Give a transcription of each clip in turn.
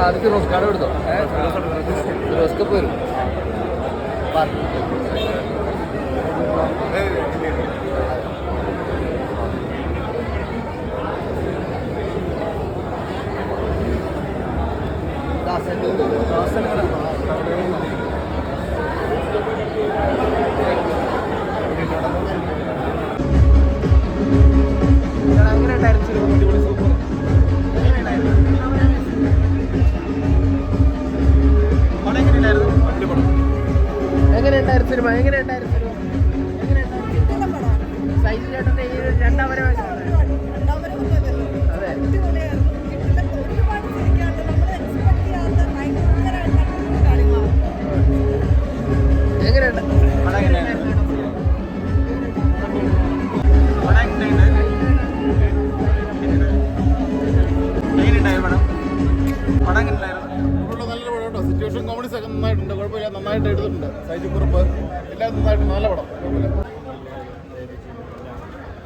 അത് ഫിറോസ് കാർഡ് എടുത്തോ? ഫിറോസ് കപ്പ് വരും. എങ്ങനെയുണ്ടായിരുന്നു സിനിമ? എങ്ങനെയുണ്ടായിരുന്നു സിനിമ? സൈജു ചേട്ടൻ്റെ ഈ രണ്ടാം വരവ്? അതെ. എങ്ങനെയുണ്ട്? നല്ലൊരു പടം കേട്ടോ. സിറ്റുവേഷൻ കോമഡീസ് ഒക്കെ നന്നായിട്ടുണ്ട്, കുഴപ്പമില്ല, നന്നായിട്ട് എടുത്തിട്ടുണ്ട്. സൈജു കുറുപ്പ് എല്ലാം നന്നായിട്ട്, നല്ല പടം.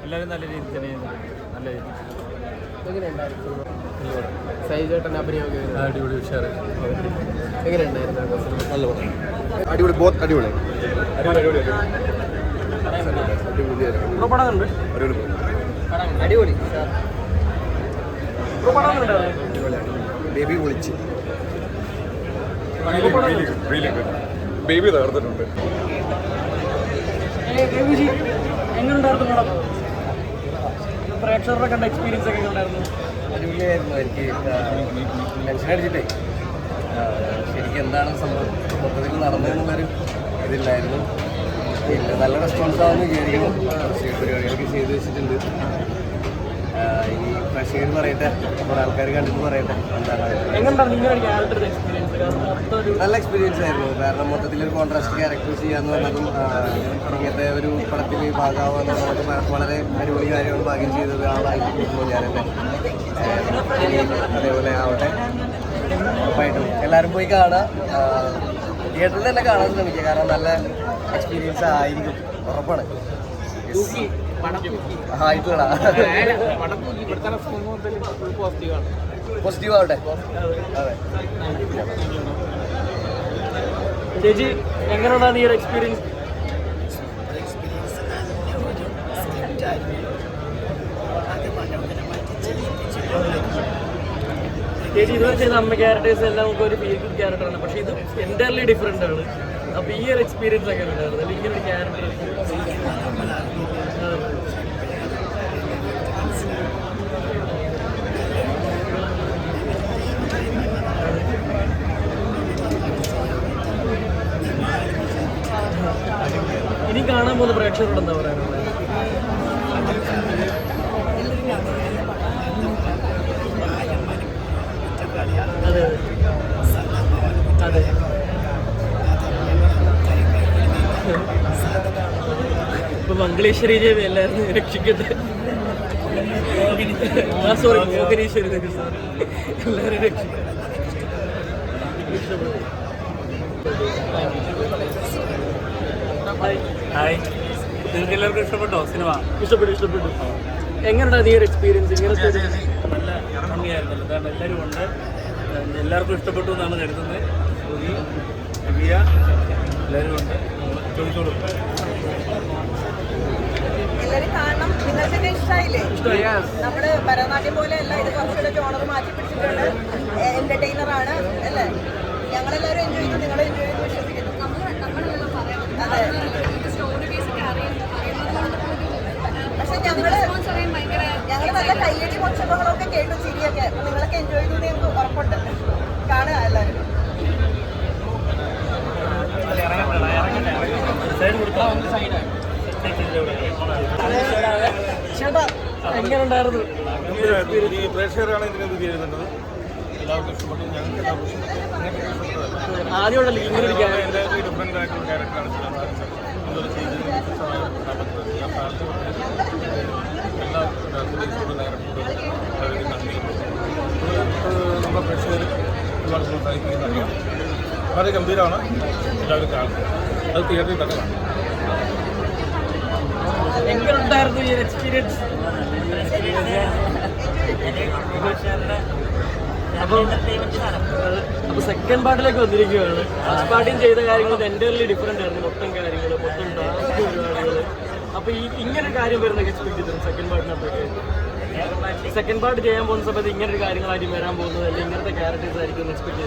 എല്ലാവരും നല്ല രീതിയിൽ തന്നെ നല്ല രീതിയിൽ. എങ്ങനെയുണ്ടായിരുന്നു സൈജു ചേട്ടൻ്റെ അഭിനയമൊക്കെ? അടിപൊളി ഉഷാറ്. എങ്ങനെയുണ്ടായിരുന്നു സിനിമ? നല്ല പടം. അടിപൊളി, ബോത്ത് അടിപൊളി. അടിപൊളി. ബേബി വിളിച്ച് ബേബി തകർത്തിട്ടുണ്ട്. എങ്ങനെയുണ്ടായിരുന്നു മേഡം? പ്രേക്ഷകരുടെ കണ്ട എക്സ്പീരിയൻസ് ഒക്കെ ഉണ്ടായിരുന്നു? അടിപൊളിയായിരുന്നു. എനിക്ക് ടെൻഷൻ അടിച്ചിട്ടേ ശരിക്കും എന്താണ് സംഭവം മൊത്തത്തിൽ നടന്നതെന്നുള്ളൊരു ഇതില്ലായിരുന്നു. പിന്നെ നല്ല റെസ്പോൺസ് ആവുമെന്ന് വിചാരിക്കുന്നു. പരിപാടികളൊക്കെ ചെയ്ത് വെച്ചിട്ടുണ്ട്. ഇനി പ്രേക്ഷകർ പറയട്ടെ, നമ്മുടെ ആൾക്കാർ കണ്ടിട്ട് പറയട്ടെ എന്താണ്. നല്ല എക്സ്പീരിയൻസ് ആയിരുന്നു. കാരണം മൊത്തത്തിലൊരു കോൺട്രാസ്റ്റ് ക്യാരക്ടർ ചെയ്യാന്ന് പറഞ്ഞതും ഇങ്ങനത്തെ ഒരു പടത്തിൽ ഭാഗമാവുക നമുക്ക് വളരെ അടിപൊളി കാര്യമാണ്. ഭാഗ്യം ചെയ്തത് ആളായിട്ട് കിട്ടുന്നു ഞാനെന്നെ. അതേപോലെ ആവട്ടെ. ഉറപ്പായിട്ടും എല്ലാവരും പോയി കാണുക. തിയേറ്ററിൽ തന്നെ കാണാൻ ശ്രമിക്കുക. കാരണം നല്ല എക്സ്പീരിയൻസ് ആയിരിക്കും, ഉറപ്പാണ്. പോസിറ്റീവ് ആവട്ടെ. അതെ. ചേച്ചി എങ്ങനെയുണ്ടായിരുന്നു ഈ ഒരു എക്സ്പീരിയൻസ്? ചേച്ചി ഇതുവരെ ചെയ്ത അമ്മ ക്യാരക്ടേഴ്സ് എല്ലാം നമുക്ക് ഒരു ഫീൽ ഗുഡ് ക്യാരക്ടറാണ്, പക്ഷേ ഇത് എൻ്റയർലി ഡിഫറെൻ്റ് ആണ്. അപ്പോൾ ഈ ഒരു എക്സ്പീരിയൻസ് ഒക്കെ ഉണ്ടായിരുന്നു അല്ലെങ്കിൽ ഇങ്ങനെ ഒരു ക്യാരക്ടർ? ഇനി കാണാൻ പോകുന്ന പ്രേക്ഷകരോട് എന്താ പറയാനുള്ളത്? അതെ അതെ ഇപ്പൊ മംഗളേശ്വരി ദേവി എല്ലാവരും രക്ഷിക്കട്ടെ. സോറി, മോഹനീശ്വരി ദേവി സാർ എല്ലാവരും രക്ഷിക്കട്ടെ. ഹായ്, നിങ്ങൾക്ക് എല്ലാവർക്കും ഇഷ്ടപ്പെട്ടോ സിനിമ? ഇഷ്ടപ്പെട്ടു. എങ്ങനെയുണ്ടായിരുന്നു ഈ ഒരു എക്സ്പീരിയൻസ്? ഇങ്ങനത്തെ നല്ല ഭംഗിയായിരുന്നല്ലോ. കാരണം എല്ലാവരും ഉണ്ട്, എല്ലാവർക്കും ഇഷ്ടപ്പെട്ടു എന്നാണ് കരുതുന്നത്. എല്ലാവരും ഉണ്ട്, ചോദിച്ചോളൂ. എല്ലാവരും കാണണം. നിങ്ങൾക്ക് ഇഷ്ടമായില്ലേ? നമ്മുടെ ഭരതനാട്യം പോലെ അല്ല ഇത്, കുറച്ചുകൂടെ ജോണർ മാറ്റി പിടിച്ചിട്ടുണ്ട്. എന്റർടൈനർ ആണ് അല്ലേ? ഞങ്ങളെല്ലാവരും എൻജോയ് ചെയ്തു, നിങ്ങൾ എൻജോയ് ചെയ്ത് വിശ്വസിക്കുന്നു. അതെ, പക്ഷെ ഞങ്ങൾ നല്ല കയ്യടി മുച്ചകളൊക്കെ കേട്ടു, ചിരിയൊക്കെ. നിങ്ങളൊക്കെ എൻജോയ് ചെയ്തു ഞങ്ങൾക്ക് ഉറപ്പുണ്ട്. കാണുക എല്ലാവരും. ചേട്ടാ എങ്ങനെയുണ്ടായിരുന്നു? പ്രേക്ഷകരാണ് ഇതിനെന്ത് ചെയ്യുന്നുണ്ട്. എല്ലാവർക്കും ഇഷ്ടപ്പെട്ടു. ഞങ്ങൾക്ക് ആദ്യമുണ്ടല്ലോ ഇങ്ങനെ ഒരു ഡിഫറെൻ്റ് ആയിട്ടുള്ള ക്യാരക്ടറാണ് ഇതുപോലെ ചെയ്തത്. എല്ലാ നമ്മുടെ പ്രേക്ഷകർ ഒരുപാട് പ്രോത്സാഹിപ്പിക്കുന്നുണ്ട്. വളരെ ഗംഭീരമാണ്. എല്ലാവരും കാണുന്നത്. അത് തിയേറ്ററിൽ തന്നെ കാണും. എങ്ങനെയുണ്ടായിരുന്നു ഈ എക്സ്പീരിയൻസ്? അപ്പൊ സെക്കൻഡ് പാർട്ടിലേക്ക് വന്നിരിക്കുകയാണ്. ഫസ്റ്റ് പാർട്ടിയും ചെയ്ത കാര്യങ്ങൾ എൻ്റർലി ഡിഫറെന്റ് ആയിരുന്നു. മൊത്തം കാര്യങ്ങൾ, മൊത്തം ഡാൻസ് പരിപാടികൾ. അപ്പൊ ഈ ഇങ്ങനെ കാര്യം വരുന്നൊക്കെ എക്സ്പെക്ട് ചെയ്തിരുന്നു സെക്കൻഡ് പാർട്ടിനകത്തൊക്കെ. സെക്കൻഡ് പാർട്ട് ചെയ്യാൻ പോകുന്ന സമയത്ത് ഇങ്ങനെ ഒരു കാര്യങ്ങളായിരിക്കും വരാൻ പോകുന്നത്, അല്ലെങ്കിൽ ഇങ്ങനത്തെ ക്യാരക്ടേഴ്സ് ആയിരിക്കും എക്സ്പെക്ട്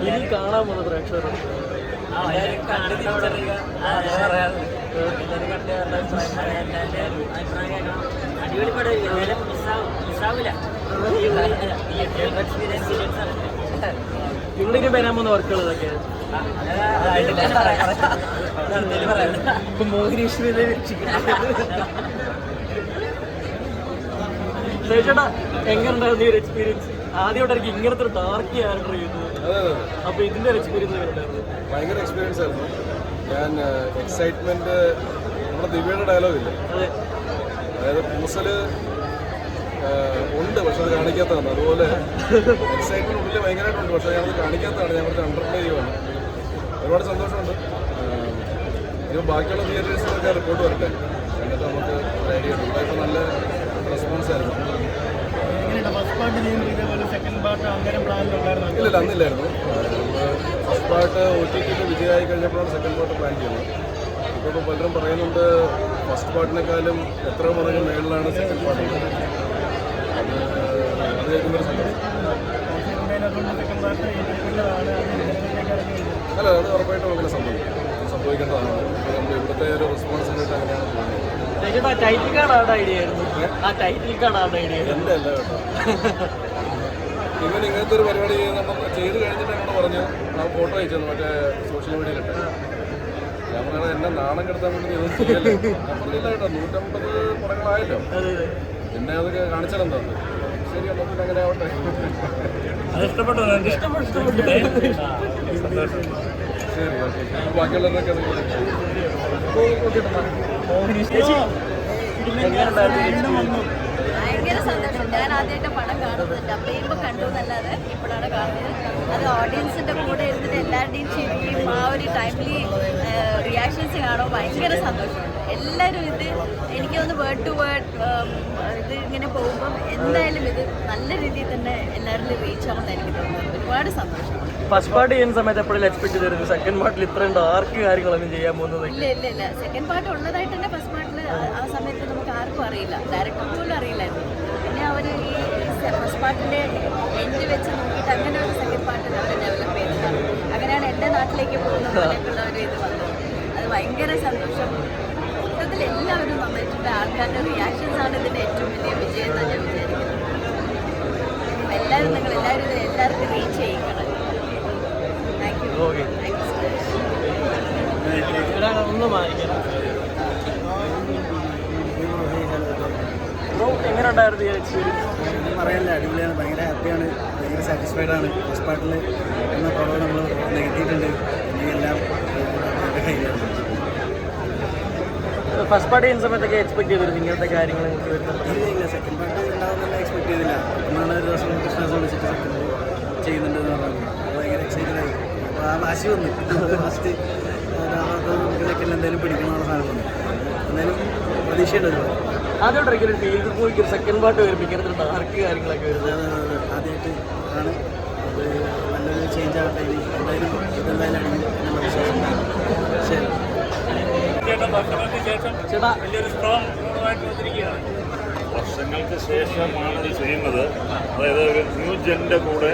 ഇനി കാണാൻ പോകുന്ന പ്രേക്ഷകർ അടിപൊളി പടം മിസ്സാവില്ല. ഇവിടെ വരാൻ പോകുന്ന വർക്കുകൾ ഇതൊക്കെ മോഹിനീശ്വരനെ ചേട്ടാ എങ്ങനെ ഉണ്ടായിരുന്നു ഈ ഒരു എക്സ്പീരിയൻസ്? ആദ്യമായിട്ടായിരിക്കും ഇങ്ങനത്തെ ഒരു ഡാർക്ക് ക്യാരക്ടർ ചെയ്യുന്നത്. അപ്പൊ ഇതിന്റെ ഒരു എക്സ്പീരിയൻസ് എങ്ങനെ ഉണ്ടായിരുന്നു? ഭയങ്കര എക്സ്പീരിയൻസ് ആയിരുന്നു. ഞാൻ എക്സൈറ്റ്മെന്റ് നമ്മുടെ ദിവ്യയുടെ ഡയലോഗ് ഇല്ല, അതായത് പൂസല് ഉണ്ട് പക്ഷെ അത് കാണിക്കാത്തതാണ്. അതുപോലെ എക്സൈറ്റ്മെന്റ് ഉള്ളിൽ ഭയങ്കരമായിട്ടുണ്ട്, പക്ഷെ ഞാനത് കാണിക്കാത്തതാണ്. ഞാൻ കുറച്ച് അണ്ടർപ്ലേ ചെയ്യുവാണ്. ഒരുപാട് സന്തോഷമുണ്ട്. ഇത് ബാക്കിയുള്ള തിയേറ്റേഴ്സിനൊക്കെ റിപ്പോർട്ട് വരട്ടെ, എന്നിട്ട് നമുക്ക് ഒരു ഐഡിയ ഉണ്ട്. ഇവിടെ ഇപ്പോൾ നല്ല റെസ്പോൺസ് ആയിരുന്നു. ഇല്ല അന്നില്ലായിരുന്നു. ഫസ്റ്റ് പാർട്ട് OTT വിജയമായി കഴിഞ്ഞപ്പോഴാണ് സെക്കൻഡ് പാർട്ട് പ്ലാൻ ചെയ്യുന്നത്. ഇപ്പോൾ പലരും പറയുന്നുണ്ട് ഫസ്റ്റ് പാർട്ടിനേക്കാളും എത്ര മടങ്ങ് മേളിലാണ് സെക്കൻഡ് പാർട്ട്. അത് കേൾക്കുന്നൊരു സന്തോഷം. അല്ല, അത് ഉറപ്പായിട്ടും അങ്ങനെ സംഭവിക്കേണ്ടതാണ്. നമ്മൾ ഇവിടുത്തെ ഒരു റെസ്പോൺസിബിലിറ്റി അങ്ങനെയാണ് പോകുന്നത്. ടൈറ്റിൽ കാർഡ് ആരുടെ ഐഡിയ ആയിരുന്നു? ആ ടൈറ്റിൽ കാർഡ് ആരുടെ ഐഡിയ? എൻ്റെ അല്ല കേട്ടോ. ഇങ്ങനത്തെ ഒരു പരിപാടി ചെയ്ത് കഴിഞ്ഞിട്ട് എന്നോട് പറഞ്ഞു, ആ ഫോട്ടോ അയച്ചു മറ്റേ സോഷ്യൽ മീഡിയയിലിട്ട്. ഞാൻ പറയണത് എന്നെ നാണം കെടുത്താൻ വേണ്ടി ഇതൊന്നും ചെയ്യല്ലേ. ഞാൻ പറഞ്ഞില്ല കേട്ടോ, 150 പടങ്ങളായല്ലോ, പിന്നെ അതൊക്കെ കാണിച്ചാലെന്താ. ശരി, എന്നാൽ പിന്നെ അങ്ങനെ ആവട്ടെ. ശരി, ഓക്കെ. ബാക്കിയുള്ളവരൊക്കെ ഭയങ്കര സന്തോഷം. ഞാൻ ആദ്യമായിട്ട് പടം കാണുന്നത് ഡബ്ബയുമ്പോൾ കണ്ടു എന്നല്ലാതെ ഇപ്പോഴാണ് കാണുന്നത്. അത് ഓഡിയൻസിൻ്റെ കൂടെ ഇരുന്നിട്ട് എല്ലാവരുടെയും ചിരിക്കും, ആ ഒരു ടൈംലി റിയാക്ഷൻസ് കാണുമ്പോൾ ഭയങ്കര സന്തോഷമുണ്ട്. എല്ലാവരും ഇത് എനിക്ക് തോന്നുന്നു വേർഡ് ടു വേർഡ് ഇത് ഇങ്ങനെ പോകുമ്പം എന്തായാലും ഇത് നല്ല രീതിയിൽ തന്നെ എല്ലാവരിലും റീച്ച് ആവുമെന്ന് എനിക്ക് തോന്നുന്നു. ഒരുപാട് സന്തോഷം. ഫസ്റ്റ് പാർട്ട് ചെയ്യുന്ന സമയത്ത് എപ്പോഴും എക്സ്പെക്ട് ചെയ്തിരുന്നു സെക്കൻഡ് പാർട്ടിൽ ഇത്രയും ഡാർക്ക് കാര്യങ്ങളൊന്നും ചെയ്യാൻ പോകുന്നത്? ഇല്ല സെക്കൻഡ് പാർട്ട് ഉള്ളതായിട്ട് തന്നെ ഫസ്റ്റ് പാർട്ടിൽ ആ സമയത്ത് നമുക്ക് ആർക്കും അറിയില്ല, ഡയറക്ടർ പോലും അറിയില്ലായിരുന്നു. പിന്നെ അവർ ഈ ഫസ്റ്റ് പാർട്ടിൻ്റെ എൻഡ് വെച്ച് നോക്കിയിട്ട് അങ്ങനെ ഒരു സെക്കൻഡ് പാർട്ട് അവർ ഡെവലപ്പ് ചെയ്തതാണ്. അങ്ങനെയാണ് എൻ്റെ നാട്ടിലേക്ക് പോകുന്ന പോലെയൊക്കെയുള്ള ഒരു ഇത് വന്നത്. അത് ഭയങ്കര സന്തോഷം. മൊത്തത്തിൽ എല്ലാവരും നന്നായിട്ടുണ്ട്. ആൾക്കാരുടെ റിയാക്ഷൻസ് ആണ് ഇതിൻ്റെ ഏറ്റവും വലിയ വിജയം എന്നാണ് ഞാൻ വിചാരിക്കുന്നത്. എല്ലാവരും എല്ലാവർക്കും റീച്ച് ചെയ്യിക്കണം. Thank you. ഒന്ന് മാറിക്കണം. എങ്ങനെ ഉണ്ടായിരുന്നു ഈ എക്സ്പീരിയൻസ്? പറയാനില്ല, അടിപൊളിയാണ്. ഭയങ്കര ഹാപ്പിയാണ്, ഭയങ്കര സാറ്റിസ്ഫൈഡ് ആണ്. ഫസ്റ്റ് പാർട്ടിൽ എന്ന കുറവ് നമ്മൾ നികത്തിയിട്ടുണ്ട്. ഇനിയെല്ലാം കയ്യിലാണ്. ഫസ്റ്റ് പാർട്ടി ചെയ്യുന്ന സമയത്തൊക്കെ എക്സ്പെക്ട് ചെയ്തിരുന്നു ഇങ്ങനത്തെ കാര്യങ്ങൾ? ഇല്ല, സെക്കൻഡ് പാർട്ട് ഉണ്ടാവുന്നില്ല എക്സ്പെക്ട് ചെയ്തില്ല. ഒന്നാണ് ഒരു ദിവസം കൃഷ്ണാസ് വിളിച്ചിട്ട് സെക്കൻഡ് ചെയ്യുന്നുണ്ടെന്ന് പറഞ്ഞു. ഭയങ്കര എക്സൈറ്റഡ് ആയി. അപ്പോൾ ആ വാശി വന്നു. ഫസ്റ്റ് നമുക്ക് സെക്കൻഡിൽ എന്തായാലും പിടിക്കണമെന്നുള്ള സാധനം വന്നു. എന്തായാലും പ്രതീക്ഷയുണ്ട് ഒരുപാട്. ആദ്യമായിട്ടൊരു ഫീൽ മൂവിക്ക് സെക്കൻഡ് പാർട്ട് വരുമ്പോൾ ഇങ്ങനത്തെ ഡാർക്ക് കാര്യങ്ങളൊക്കെ വരുന്നത് ആദ്യമായിട്ട് ആണ്. അത് നല്ലൊരു ചേഞ്ച് ആവട്ടെ. എന്തായാലും ഇതെന്തായാലും അടിക്കും എന്നുള്ള വിശ്വാസം. ശരി ചേട്ടാ, വലിയൊരു സ്ട്രോങ് ആയിട്ട് വന്നിരിക്കുകയാണ്. വർഷങ്ങൾക്ക് ശേഷമാണ് ഇത് ചെയ്യുന്നത്. അതായത് ഒരു ന്യൂ ജെൻ്റെ കൂടെ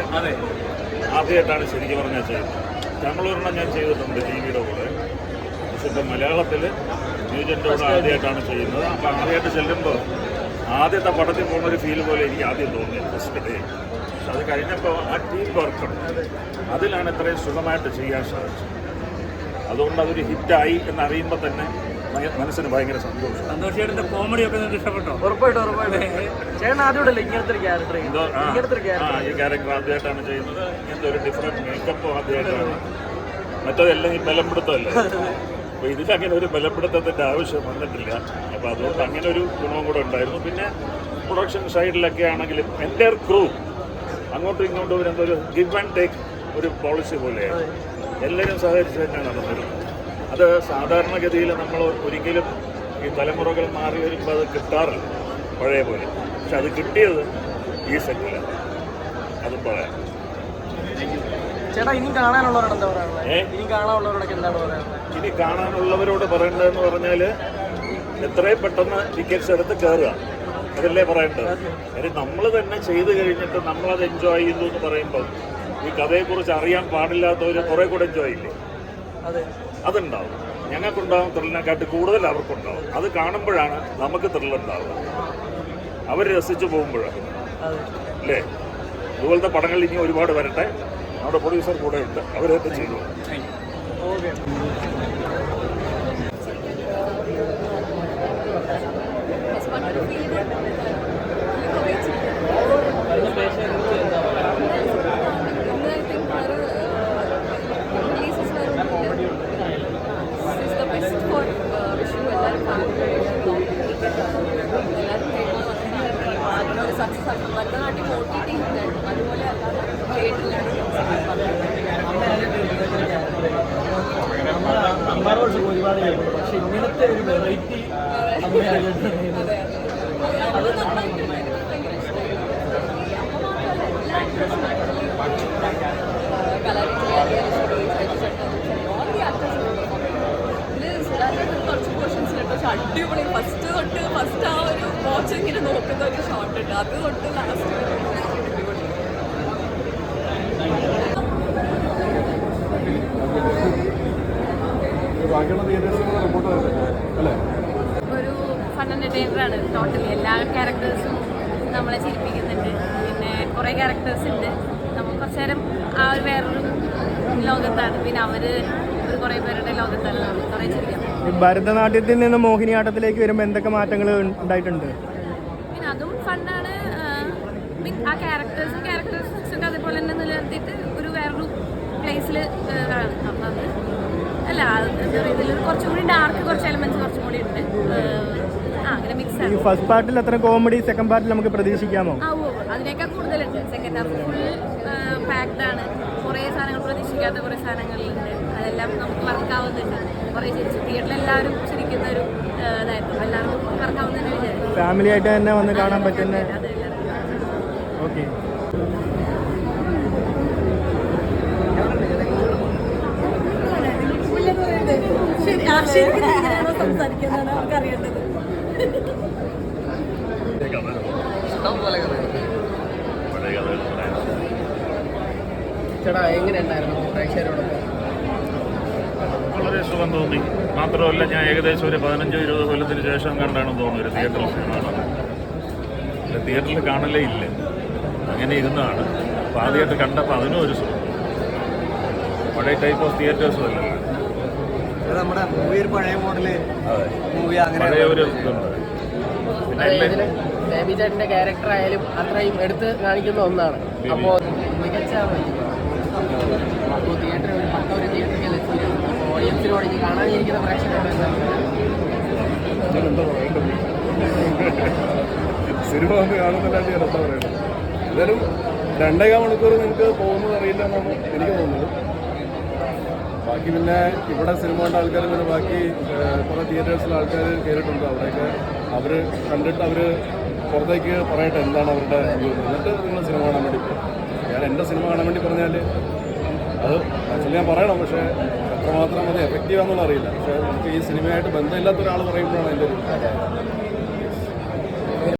ആദ്യമായിട്ടാണ് ശരിക്കും പറഞ്ഞാൽ ചെയ്യുന്നത്. തമിഴൊരെണ്ണം ഞാൻ ചെയ്തിട്ടുണ്ട് ടിവിയുടെ കൂടെ, പക്ഷെ ഇപ്പം മലയാളത്തിൽ ന്യൂ ജെൻ്റെ കൂടെ ആദ്യമായിട്ടാണ് ചെയ്യുന്നത്. അപ്പോൾ ആദ്യമായിട്ട് ചെല്ലുമ്പോൾ ആദ്യത്തെ പടത്തിൽ പോകുന്നൊരു ഫീൽ പോലെ എനിക്ക് ആദ്യം തോന്നിയത് ഫസ്റ്റ് ഡേ. പക്ഷെ അത് കഴിഞ്ഞപ്പോൾ ആ ടീം വർക്കുണ്ട്, അതിലാണ് ഇത്രയും സുഖമായിട്ട് ചെയ്യാൻ സാധിച്ചത്. അതുകൊണ്ട് അതൊരു ഹിറ്റായി എന്നറിയുമ്പോൾ തന്നെ മനസ്സിന് ഭയങ്കര സന്തോഷം. സന്തോഷേട്ടൻ്റെ കോമഡിയൊക്കെ നിങ്ങൾക്ക് ഇഷ്ടപ്പെട്ടോ? ഉറപ്പായിട്ടും ചേട്ടൻ ആദ്യമായിട്ടല്ലേ ഇങ്ങനത്തെ ഒരു ക്യാരക്ടർ? ഈ ക്യാരക്ടർ ആദ്യമായിട്ടാണ് ചെയ്യുന്നത്. ഇങ്ങനത്തെ ഒരു ഡിഫറെൻറ്റ് മേക്കപ്പ് ആദ്യമായിട്ടാണ്. മറ്റതെല്ലാം ഈ ബലപ്പെടുത്തമല്ലേ, അപ്പോൾ ഇതിലങ്ങനെ ഒരു ബലപ്പെടുത്തത്തിൻ്റെ ആവശ്യം വന്നിട്ടില്ല. അപ്പോൾ അതുകൊണ്ട് അങ്ങനെ ഒരു ഗുണവും കൂടെ ഉണ്ടായിരുന്നു. പിന്നെ പ്രൊഡക്ഷൻ സൈഡിലൊക്കെ ആണെങ്കിലും എൻ്റെ ക്രൂ അങ്ങോട്ടും ഇങ്ങോട്ടും ഒരു ഗിവ് ആൻഡ് ടേക്ക് ഒരു പോളിസി പോലെയാണ്. എല്ലാവരും സഹകരിച്ച് തന്നെയാണ് നടന്നിരുന്നത്. അത് സാധാരണഗതിയിൽ നമ്മൾ ഒരിക്കലും ഈ തലമുറകൾ മാറി വരുമ്പോൾ അത് കിട്ടാറില്ല പഴയ പോലെ. പക്ഷെ അത് കിട്ടിയത് ഈ സെറ്റിലാണ്, അതും പറയാം. ചേട്ടാ ഇനി കാണാനുള്ളവരോട് എന്താ പറയാനുള്ളത്? ഇനി കാണാനുള്ളവരോടൊക്കെ എന്താണ് പറയാനുള്ളത്? ഇനി കാണാനുള്ളവരോട് പറയേണ്ടതെന്ന് പറഞ്ഞാൽ എത്രയും പെട്ടെന്ന് ടിക്കറ്റ്സ് എടുത്ത് കയറുക, അതല്ലേ പറയേണ്ടത്. കാര്യം നമ്മൾ തന്നെ ചെയ്ത് കഴിഞ്ഞിട്ട് നമ്മളത് എൻജോയ് ചെയ്യുന്നു എന്ന് പറയുമ്പോൾ ഈ കഥയെക്കുറിച്ച് അറിയാൻ പാടില്ലാത്തവർ കുറേ കൂടെ എൻജോയ് ചെയ്യില്ലേ? അതുണ്ടാവും. ഞങ്ങൾക്കുണ്ടാവും ത്രില്ലിനെക്കാട്ടി കൂടുതൽ അവർക്കുണ്ടാവും. അത് കാണുമ്പോഴാണ് നമുക്ക് ത്രില്ലുണ്ടാവുക, അവർ രസിച്ചു പോകുമ്പോഴാണ് അല്ലേ. അതുപോലത്തെ പടങ്ങൾ ഇനി ഒരുപാട് വരട്ടെ. നമ്മുടെ പ്രൊഡ്യൂസർ കൂടെ ഉണ്ട്, അവരൊക്കെ ചെയ്തു. ഭരതനാട്യം OTT അതുപോലെ അമ്മമാരോട് ഒരുപാട് കേൾക്കും, പക്ഷെ ഇങ്ങനത്തെ ഒരു വെറൈറ്റി കുറച്ച് പോർഷൻസിലുണ്ട്. പക്ഷെ അടിപൊളി ഫസ്റ്റ് ആ ഒരു വാച്ച് ഇങ്ങനെ നോക്കുന്ന ഒരു ഷോട്ട് ഉണ്ട്, അത് തൊട്ട് ലാസ്റ്റ് ഒരു ഫൺ എൻ്റർടൈനറാണ് ടോട്ടലി. എല്ലാ ക്യാരക്ടേഴ്സും നമ്മളെ ചിരിപ്പിക്കുന്നുണ്ട്. പിന്നെ കുറേ ക്യാരക്ടേഴ്സ് ഉണ്ട്, നമുക്ക് കുറച്ച് നേരം ആ ഒരു വേറൊരു ലോകത്താണ്. പിന്നെ അവർ ഒരു കുറേ പേരുടെ ലോകത്താണ് നമ്മൾ കുറേ ചിരിക്കാം. ഭരതനാട്യത്തിൽ നിന്ന് മോഹിനിയാട്ടത്തിലേക്ക് വരുമ്പോൾ എന്തൊക്കെ മാറ്റങ്ങൾ ഉണ്ടായിട്ടുണ്ട്? പിന്നെ അതും ഫണ്ണാണ്. ആ ക്യാരക്ടേഴ്സൊക്കെ അതേപോലെ തന്നെ നിലനിർത്തിയിട്ട് ഒരു വേറൊരു പ്ലേസിൽ ആണ്. അപ്പം അത് അല്ല എന്താ പറയുക, ഇതിൽ കുറച്ചും കൂടി ഡാർക്ക് കുറച്ച് എലമെന്റ്സ് കുറച്ചും കൂടി ഉണ്ട്. അങ്ങനെ മിക്സ് ആണ്. ഫസ്റ്റ് പാർട്ടിൽ അത്ര കോമഡി സെക്കൻഡ് പാർട്ടിൽ നമുക്ക് പ്രതീക്ഷിക്കാമോ? അതിനേക്കാൾ കൂടുതലുണ്ട്. സെക്കൻഡ് ഹാഫ് ഫുൾ പാക്ഡ് ആണ്. കുറേ സാധനങ്ങൾ പ്രതീക്ഷിക്കാത്ത കുറേ സാധനങ്ങളുണ്ട്. അതെല്ലാം നമുക്ക് വർക്കാവുന്നുണ്ട്. കുറേ ചിരിച്ചു തിയേറ്ററിൽ എല്ലാവരും ചിരിക്കുന്ന ഒരു ഇതായിരുന്നു. എല്ലാവർക്കും വർക്കാവുന്നതിനെ വിചാരിച്ചു. ഫാമിലി ആയിട്ട് തന്നെ വന്ന് കാണാൻ പറ്റുന്ന. ഓക്കെ. സംസാരിക്കുന്നതാണ് അവർക്ക് അറിയേണ്ടത്. ചേട്ടാ എങ്ങനെയുണ്ടായിരുന്നു പ്രേക്ഷകരോടൊപ്പം? വളരെ സുഖം തോന്നി. മാത്രമല്ല ഞാൻ ഏകദേശം ഒരു 15-20 കൊല്ലത്തിന് ശേഷം കണ്ടാണെന്ന് തോന്നുന്നു ഒരു തിയേറ്ററിൽ കാണാൻ. തിയേറ്ററിൽ കാണലേ ഇല്ല, അങ്ങനെ ഇരുന്നതാണ്. അപ്പോൾ ആദ്യമായിട്ട് കണ്ടപ്പോൾ അതിനും ഒരു സുഖം. പഴയ ടൈപ്പ് ഓഫ് തിയേറ്റേഴ്സും അല്ലല്ലോ, നമ്മുടെ മൂവി ഒരു പഴയ മോഡല് മൂവി, അങ്ങനെ പഴയ ഒരു ഇതുണ്ട്. പിന്നെ ബേബി ചേട്ടൻ്റെ ക്യാരക്ടർ ആയാലും അത്രയും എടുത്ത് കാണിക്കുന്ന ഒന്നാണ്. അപ്പോൾ മികച്ച തിയേറ്ററിൽ ഒരു പക്ക ഒരു തിയേറ്ററിൽ അപ്പോൾ ഓഡിയൻസിനോട് ഈ കാണാനിരിക്കുന്ന പ്രേക്ഷകരോട് സിനിമ വന്ന് കാണുന്നതിനായിട്ട് ഞാൻ എന്താ പറയുന്നത്, എന്തായാലും 2.5 മണിക്കൂർ നിങ്ങൾക്ക് പോകുന്നത് അറിയില്ല എന്നാണ് എനിക്ക് തോന്നുന്നത്. ബാക്കി പിന്നെ ഇവിടെ സിനിമ കണ്ട ആൾക്കാർ പിന്നെ ബാക്കി കുറേ തിയേറ്റേഴ്സിലെ ആൾക്കാർ കയറിയിട്ടുണ്ട്. അവിടെയൊക്കെ അവർ കണ്ടിട്ട് അവർ പുറത്തേക്ക് പറയട്ടെ എന്താണ് അവരുടെ വ്യൂ, എന്നിട്ട് നിങ്ങൾ സിനിമ കാണാൻ വേണ്ടി പോകും. ഞാൻ എൻ്റെ സിനിമ കാണാൻ വേണ്ടി പറഞ്ഞാൽ അത് ആക്ച്വലി ഞാൻ പറയണം, പക്ഷേ എത്രമാത്രം അത് എഫക്റ്റീവാണെന്നുള്ള അറിയില്ല. പക്ഷേ നമുക്ക് ഈ സിനിമയായിട്ട് ബന്ധമില്ലാത്ത ഒരാൾ പറയുമ്പോഴാണ് അതിൻ്റെ ഒരു